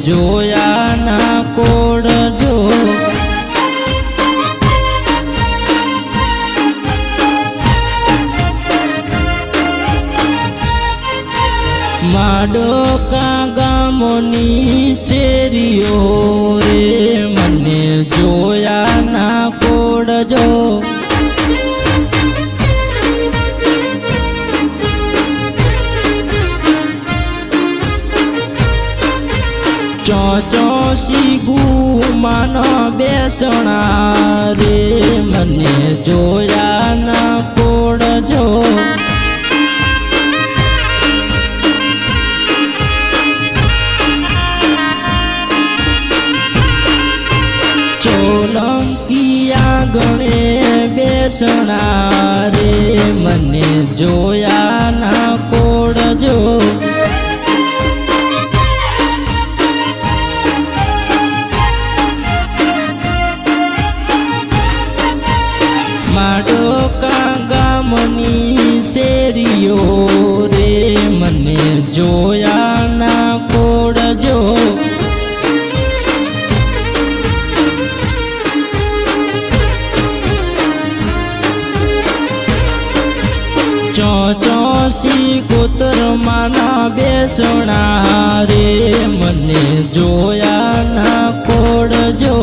જોયા ના કોડજો માડોકા ગામોની શેરીઓ રે મને જોયા ના કોડજો ચોસી ગુમાન બેસણા રે મને જોયા ના કોડજો ચોલંકિયા ગણે બેસણા રે મને જોયા ના કોડજો માડોકા ગામની શેરીઓ રે મને જોયા ના કોડજો ચોસી કોતરમાના બેસણા રે મને જોયા ના કોડજો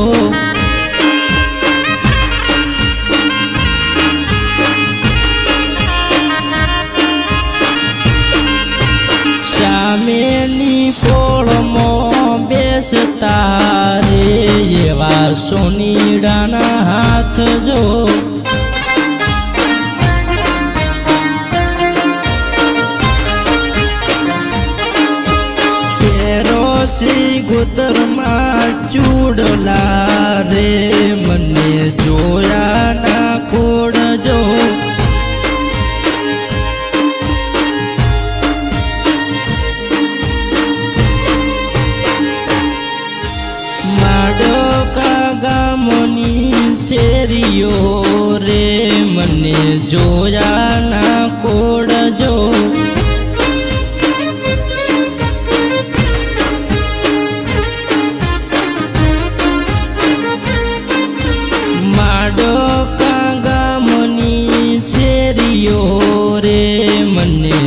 સામેની પોળમાં બેસતા રે એવા સોનીડાના હાથ જો પેરોસી ગોતરમાં ચૂડલા રે મને જોયા ના કોડજો માડોકા ગામની શેરીઓ રે મને જોયા ના કોડજો માડોકા ગામની શેરીઓ રે મને